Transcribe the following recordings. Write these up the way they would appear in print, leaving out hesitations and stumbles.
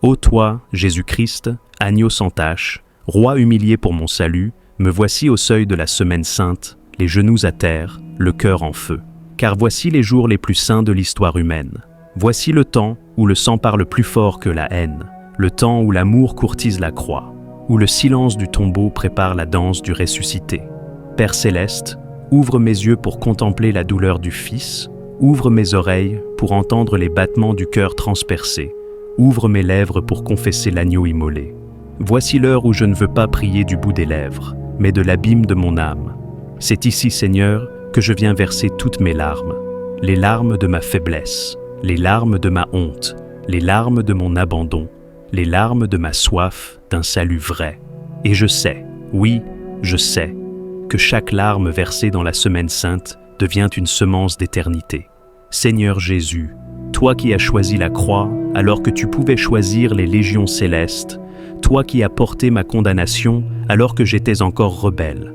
Ô toi, Jésus-Christ, agneau sans tache, roi humilié pour mon salut, me voici au seuil de la semaine sainte, les genoux à terre, le cœur en feu. Car voici les jours les plus saints de l'histoire humaine. Voici le temps où le sang parle plus fort que la haine, le temps où l'amour courtise la croix, où le silence du tombeau prépare la danse du ressuscité. Père céleste, ouvre mes yeux pour contempler la douleur du Fils, ouvre mes oreilles pour entendre les battements du cœur transpercé, ouvre mes lèvres pour confesser l'agneau immolé. Voici l'heure où je ne veux pas prier du bout des lèvres, mais de l'abîme de mon âme. C'est ici, Seigneur, que je viens verser toutes mes larmes, les larmes de ma faiblesse, les larmes de ma honte, les larmes de mon abandon, les larmes de ma soif d'un salut vrai. Et je sais, oui, je sais, que chaque larme versée dans la semaine sainte devient une semence d'éternité. Seigneur Jésus, toi qui as choisi la croix alors que tu pouvais choisir les légions célestes, toi qui as porté ma condamnation alors que j'étais encore rebelle.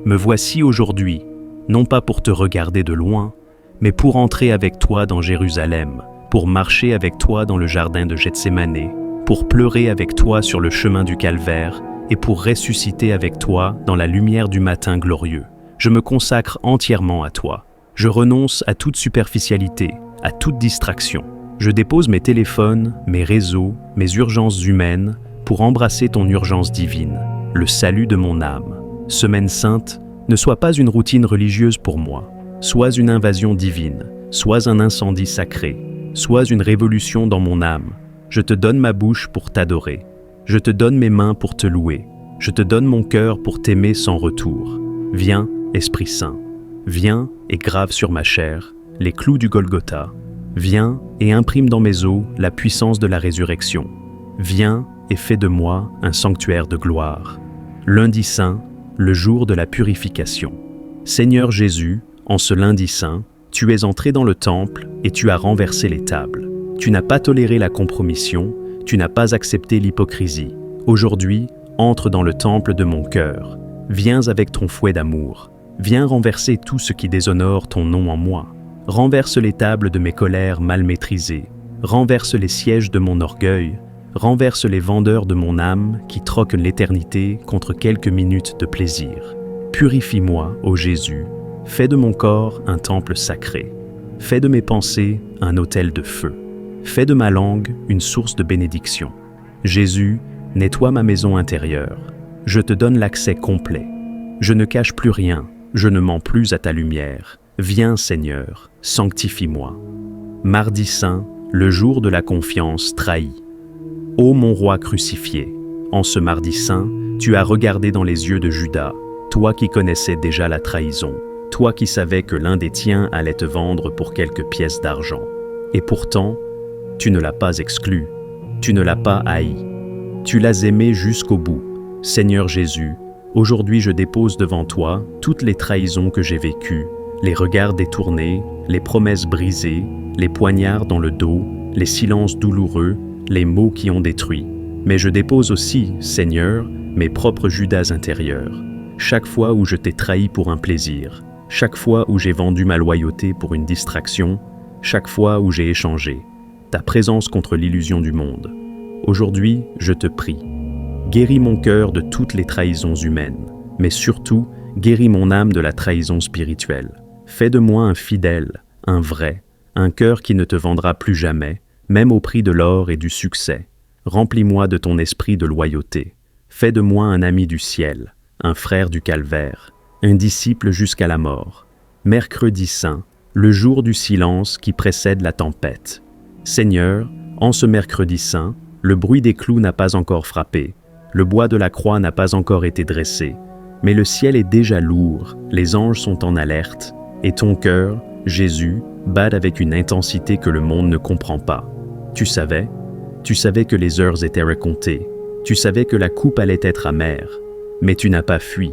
Me voici aujourd'hui, non pas pour te regarder de loin, mais pour entrer avec toi dans Jérusalem, pour marcher avec toi dans le jardin de Gethsémanée, pour pleurer avec toi sur le chemin du calvaire et pour ressusciter avec toi dans la lumière du matin glorieux. Je me consacre entièrement à toi. Je renonce à toute superficialité, à toute distraction. Je dépose mes téléphones, mes réseaux, mes urgences humaines pour embrasser ton urgence divine, le salut de mon âme. Semaine sainte, ne sois pas une routine religieuse pour moi, sois une invasion divine, sois un incendie sacré, sois une révolution dans mon âme. Je te donne ma bouche pour t'adorer, je te donne mes mains pour te louer, je te donne mon cœur pour t'aimer sans retour. Viens, Esprit Saint, viens et grave sur ma chair les clous du Golgotha. Viens et imprime dans mes os la puissance de la résurrection. Viens et fais de moi un sanctuaire de gloire. Lundi saint, le jour de la purification. Seigneur Jésus, en ce lundi saint, tu es entré dans le temple et tu as renversé les tables. Tu n'as pas toléré la compromission, tu n'as pas accepté l'hypocrisie. Aujourd'hui, entre dans le temple de mon cœur. Viens avec ton fouet d'amour. Viens renverser tout ce qui déshonore ton nom en moi. Renverse les tables de mes colères mal maîtrisées. Renverse les sièges de mon orgueil. Renverse les vendeurs de mon âme qui troquent l'éternité contre quelques minutes de plaisir. Purifie-moi, ô Jésus. Fais de mon corps un temple sacré. Fais de mes pensées un autel de feu. Fais de ma langue une source de bénédiction. Jésus, nettoie ma maison intérieure. Je te donne l'accès complet. Je ne cache plus rien. Je ne mens plus à ta lumière. Viens, Seigneur, sanctifie-moi. Mardi saint, le jour de la confiance trahie. Ô mon roi crucifié, en ce mardi saint, tu as regardé dans les yeux de Judas, toi qui connaissais déjà la trahison, toi qui savais que l'un des tiens allait te vendre pour quelques pièces d'argent. Et pourtant, tu ne l'as pas exclu, tu ne l'as pas haï. Tu l'as aimé jusqu'au bout. Seigneur Jésus, aujourd'hui je dépose devant toi toutes les trahisons que j'ai vécues, les regards détournés, les promesses brisées, les poignards dans le dos, les silences douloureux, les mots qui ont détruit. Mais je dépose aussi, Seigneur, mes propres Judas intérieurs. Chaque fois où je t'ai trahi pour un plaisir, chaque fois où j'ai vendu ma loyauté pour une distraction, chaque fois où j'ai échangé ta présence contre l'illusion du monde. Aujourd'hui, je te prie, guéris mon cœur de toutes les trahisons humaines, mais surtout, guéris mon âme de la trahison spirituelle. Fais de moi un fidèle, un vrai, un cœur qui ne te vendra plus jamais, même au prix de l'or et du succès. Remplis-moi de ton esprit de loyauté. Fais de moi un ami du ciel, un frère du calvaire, un disciple jusqu'à la mort. Mercredi saint, le jour du silence qui précède la tempête. Seigneur, en ce mercredi saint, le bruit des clous n'a pas encore frappé, le bois de la croix n'a pas encore été dressé, mais le ciel est déjà lourd, les anges sont en alerte, et ton cœur, Jésus, bat avec une intensité que le monde ne comprend pas. Tu savais que les heures étaient recomptées, tu savais que la coupe allait être amère, mais tu n'as pas fui,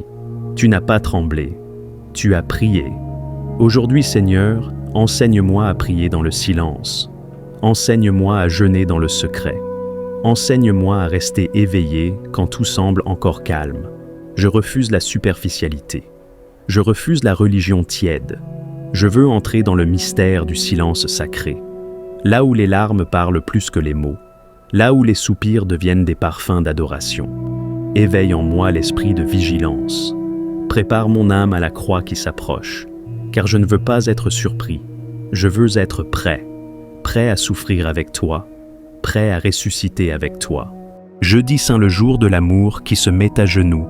tu n'as pas tremblé, tu as prié. Aujourd'hui, Seigneur, enseigne-moi à prier dans le silence, enseigne-moi à jeûner dans le secret, enseigne-moi à rester éveillé quand tout semble encore calme. Je refuse la superficialité. Je refuse la religion tiède. Je veux entrer dans le mystère du silence sacré, là où les larmes parlent plus que les mots, là où les soupirs deviennent des parfums d'adoration. Éveille en moi l'esprit de vigilance. Prépare mon âme à la croix qui s'approche, car je ne veux pas être surpris. Je veux être prêt, prêt à souffrir avec toi, prêt à ressusciter avec toi. Jeudi saint, le jour de l'amour qui se met à genoux.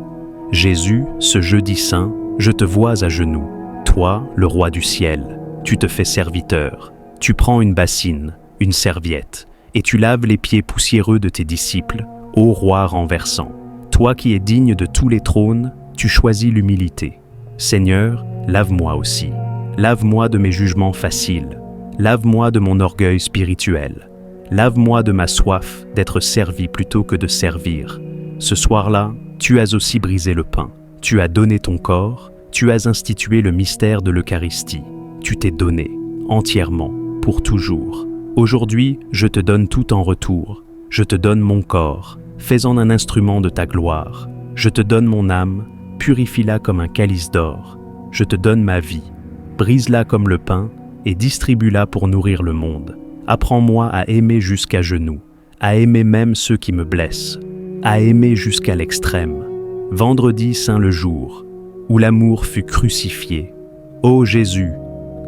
Jésus, ce jeudi saint, je te vois à genoux. Toi, le roi du ciel, tu te fais serviteur. Tu prends une bassine, une serviette, et tu laves les pieds poussiéreux de tes disciples, ô roi renversant. Toi qui es digne de tous les trônes, tu choisis l'humilité. Seigneur, lave-moi aussi. Lave-moi de mes jugements faciles. Lave-moi de mon orgueil spirituel. Lave-moi de ma soif d'être servi plutôt que de servir. Ce soir-là, tu as aussi brisé le pain. Tu as donné ton corps. Tu as institué le mystère de l'Eucharistie. Tu t'es donné, entièrement, pour toujours. Aujourd'hui, je te donne tout en retour. Je te donne mon corps. Fais-en un instrument de ta gloire. Je te donne mon âme. Purifie-la comme un calice d'or. Je te donne ma vie. Brise-la comme le pain et distribue-la pour nourrir le monde. Apprends-moi à aimer jusqu'à genoux, à aimer même ceux qui me blessent, à aimer jusqu'à l'extrême. Vendredi saint, le jour où l'amour fut crucifié. Ô Jésus,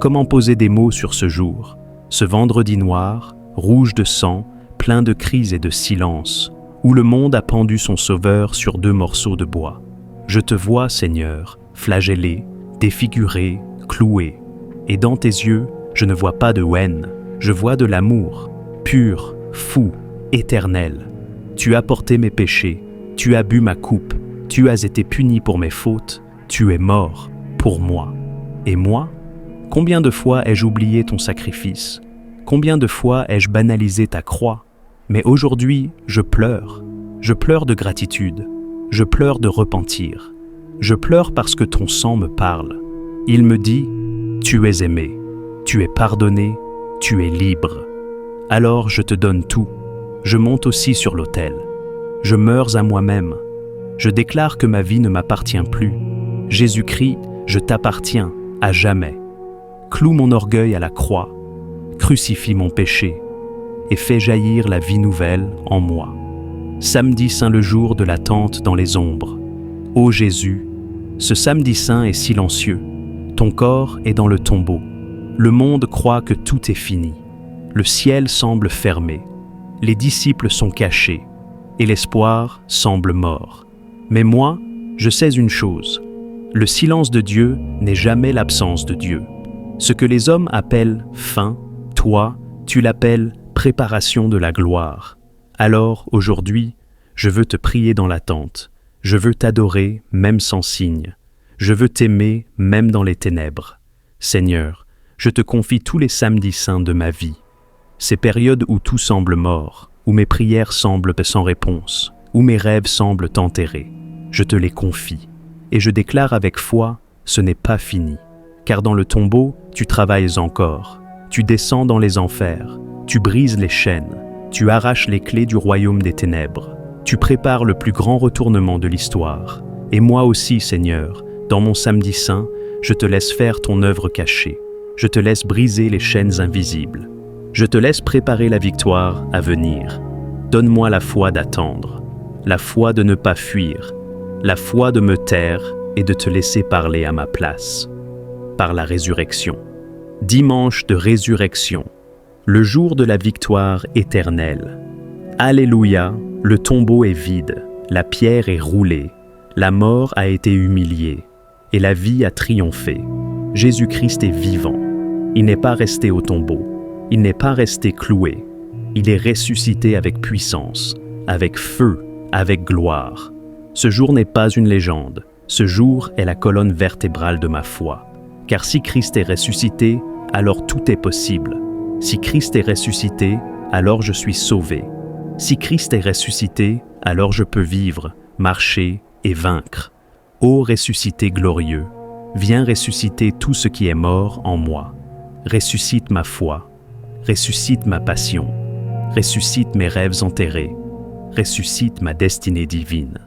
comment poser des mots sur ce jour, ce vendredi noir, rouge de sang, plein de cris et de silence, où le monde a pendu son sauveur sur 2 morceaux de bois. Je te vois, Seigneur, flagellé, défiguré, cloué, et dans tes yeux, je ne vois pas de haine, je vois de l'amour, pur, fou, éternel. Tu as porté mes péchés, tu as bu ma coupe, tu as été puni pour mes fautes, tu es mort pour moi. Et moi, combien de fois ai-je oublié ton sacrifice? Combien de fois ai-je banalisé ta croix? Mais aujourd'hui, je pleure de gratitude, je pleure de repentir, je pleure parce que ton sang me parle. Il me dit, tu es aimé, tu es pardonné, tu es libre. Alors je te donne tout, je monte aussi sur l'autel. Je meurs à moi-même, je déclare que ma vie ne m'appartient plus. Jésus-Christ, je t'appartiens à jamais. Cloue mon orgueil à la croix, crucifie mon péché et fais jaillir la vie nouvelle en moi. Samedi saint, le jour de l'attente dans les ombres. Ô Jésus, ce samedi saint est silencieux. Ton corps est dans le tombeau. Le monde croit que tout est fini. Le ciel semble fermé. Les disciples sont cachés. Et l'espoir semble mort. Mais moi, je sais une chose. Le silence de Dieu n'est jamais l'absence de Dieu. Ce que les hommes appellent fin, toi, tu l'appelles préparation de la gloire. Alors, aujourd'hui, je veux te prier dans l'attente. Je veux t'adorer, même sans signe. Je veux t'aimer, même dans les ténèbres. Seigneur, je te confie tous les samedis saints de ma vie. Ces périodes où tout semble mort, où mes prières semblent sans réponse, où mes rêves semblent enterrés. Je te les confie. Et je déclare avec foi, ce n'est pas fini. Car dans le tombeau, tu travailles encore. Tu descends dans les enfers. Tu brises les chaînes. Tu arraches les clés du royaume des ténèbres. Tu prépares le plus grand retournement de l'histoire. Et moi aussi, Seigneur, dans mon samedi saint, je te laisse faire ton œuvre cachée. Je te laisse briser les chaînes invisibles. Je te laisse préparer la victoire à venir. Donne-moi la foi d'attendre, la foi de ne pas fuir, la foi de me taire et de te laisser parler à ma place. Par la résurrection. Dimanche de résurrection, le jour de la victoire éternelle. Alléluia, le tombeau est vide, la pierre est roulée, la mort a été humiliée et la vie a triomphé. Jésus-Christ est vivant. Il n'est pas resté au tombeau. Il n'est pas resté cloué. Il est ressuscité avec puissance, avec feu, avec gloire. Ce jour n'est pas une légende. Ce jour est la colonne vertébrale de ma foi. Car si Christ est ressuscité, alors tout est possible. Si Christ est ressuscité, alors je suis sauvé. Si Christ est ressuscité, alors je peux vivre, marcher et vaincre. Ô ressuscité glorieux, viens ressusciter tout ce qui est mort en moi. Ressuscite ma foi, ressuscite ma passion, ressuscite mes rêves enterrés, ressuscite ma destinée divine.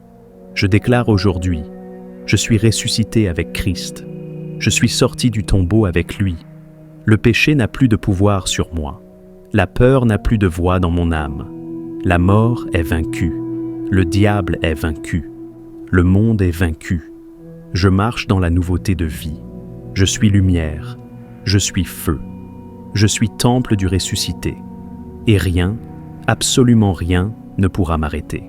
Je déclare aujourd'hui, je suis ressuscité avec Christ. Je suis sorti du tombeau avec lui. Le péché n'a plus de pouvoir sur moi. La peur n'a plus de voix dans mon âme. La mort est vaincue. Le diable est vaincu. Le monde est vaincu. Je marche dans la nouveauté de vie. Je suis lumière. Je suis feu. Je suis temple du ressuscité. Et rien, absolument rien, ne pourra m'arrêter.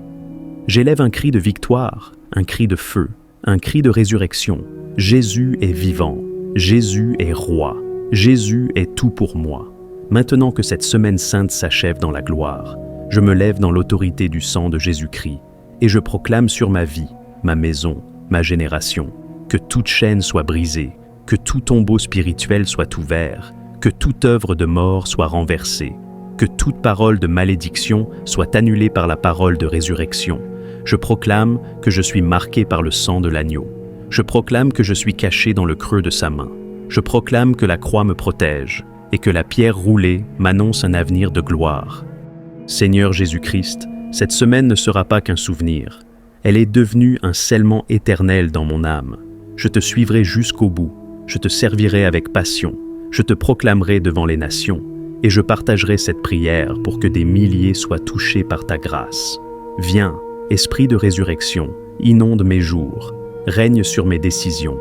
J'élève un cri de victoire, un cri de feu, un cri de résurrection. Jésus est vivant. Jésus est roi. Jésus est tout pour moi. Maintenant que cette semaine sainte s'achève dans la gloire, je me lève dans l'autorité du sang de Jésus-Christ et je proclame sur ma vie, ma maison, ma génération, que toute chaîne soit brisée, que tout tombeau spirituel soit ouvert, que toute œuvre de mort soit renversée, que toute parole de malédiction soit annulée par la parole de résurrection. Je proclame que je suis marqué par le sang de l'agneau. Je proclame que je suis caché dans le creux de sa main. Je proclame que la croix me protège et que la pierre roulée m'annonce un avenir de gloire. Seigneur Jésus-Christ, cette semaine ne sera pas qu'un souvenir. Elle est devenue un scellement éternel dans mon âme. Je te suivrai jusqu'au bout. Je te servirai avec passion. Je te proclamerai devant les nations. Et je partagerai cette prière pour que des milliers soient touchés par ta grâce. Viens, Esprit de résurrection, inonde mes jours, règne sur mes décisions,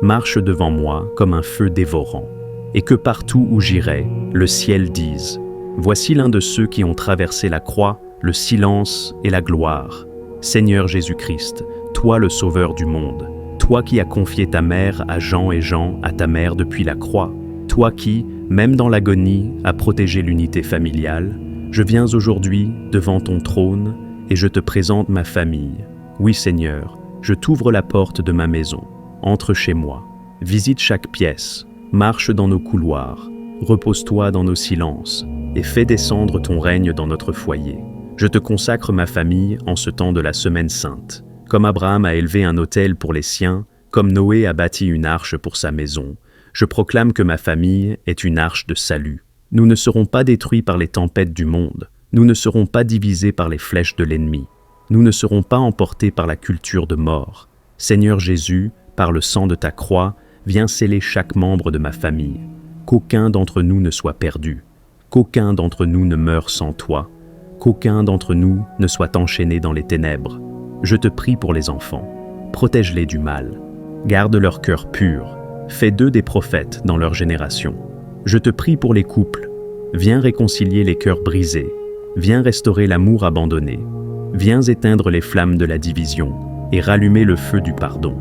marche devant moi comme un feu dévorant, et que partout où j'irai, le ciel dise « Voici l'un de ceux qui ont traversé la croix, le silence et la gloire. Seigneur Jésus-Christ, toi le Sauveur du monde, toi qui as confié ta mère à Jean et Jean à ta mère depuis la croix, toi qui, même dans l'agonie, as protégé l'unité familiale, je viens aujourd'hui devant ton trône et je te présente ma famille. Oui Seigneur, je t'ouvre la porte de ma maison. Entre chez moi, visite chaque pièce, marche dans nos couloirs, repose-toi dans nos silences et fais descendre ton règne dans notre foyer. Je te consacre ma famille en ce temps de la semaine sainte. Comme Abraham a élevé un autel pour les siens, comme Noé a bâti une arche pour sa maison, je proclame que ma famille est une arche de salut. Nous ne serons pas détruits par les tempêtes du monde. Nous ne serons pas divisés par les flèches de l'ennemi. Nous ne serons pas emportés par la culture de mort. Seigneur Jésus, par le sang de ta croix, viens sceller chaque membre de ma famille. Qu'aucun d'entre nous ne soit perdu. Qu'aucun d'entre nous ne meure sans toi. Qu'aucun d'entre nous ne soit enchaîné dans les ténèbres. Je te prie pour les enfants. Protège-les du mal. Garde leur cœur pur. Fais d'eux des prophètes dans leur génération. Je te prie pour les couples. Viens réconcilier les cœurs brisés. Viens restaurer l'amour abandonné. Viens éteindre les flammes de la division et rallumer le feu du pardon.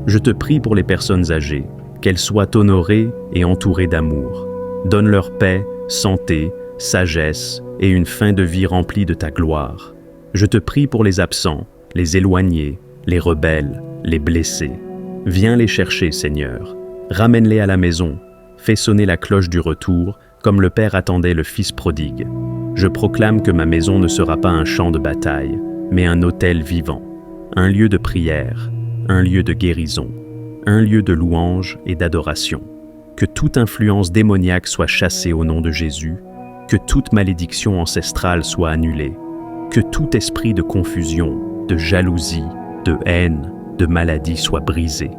Je te prie pour les personnes âgées, qu'elles soient honorées et entourées d'amour. Donne leur paix, santé, sagesse et une fin de vie remplie de ta gloire. Je te prie pour les absents, les éloignés, les rebelles, les blessés. Viens les chercher, Seigneur. Ramène-les à la maison. Fais sonner la cloche du retour, comme le Père attendait le Fils prodigue. Je proclame que ma maison ne sera pas un champ de bataille, mais un autel vivant, un lieu de prière, un lieu de guérison, un lieu de louange et d'adoration. Que toute influence démoniaque soit chassée au nom de Jésus, que toute malédiction ancestrale soit annulée, que tout esprit de confusion, de jalousie, de haine, de maladie soit brisé,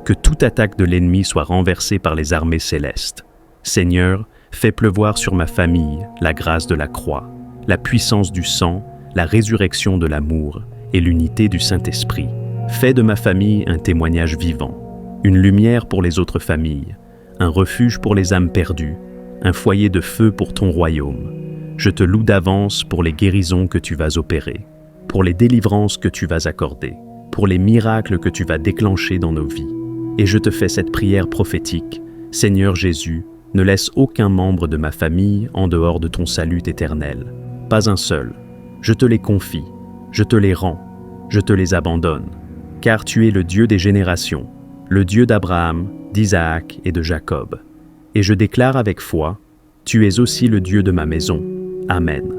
que toute attaque de l'ennemi soit renversée par les armées célestes. Seigneur, fais pleuvoir sur ma famille la grâce de la croix, la puissance du sang, la résurrection de l'amour et l'unité du Saint-Esprit. Fais de ma famille un témoignage vivant, une lumière pour les autres familles, un refuge pour les âmes perdues, un foyer de feu pour ton royaume. Je te loue d'avance pour les guérisons que tu vas opérer, pour les délivrances que tu vas accorder, pour les miracles que tu vas déclencher dans nos vies. Et je te fais cette prière prophétique. Seigneur Jésus, ne laisse aucun membre de ma famille en dehors de ton salut éternel. Pas un seul. Je te les confie, je te les rends, je te les abandonne. Car tu es le Dieu des générations, le Dieu d'Abraham, d'Isaac et de Jacob. Et je déclare avec foi, tu es aussi le Dieu de ma maison. Amen.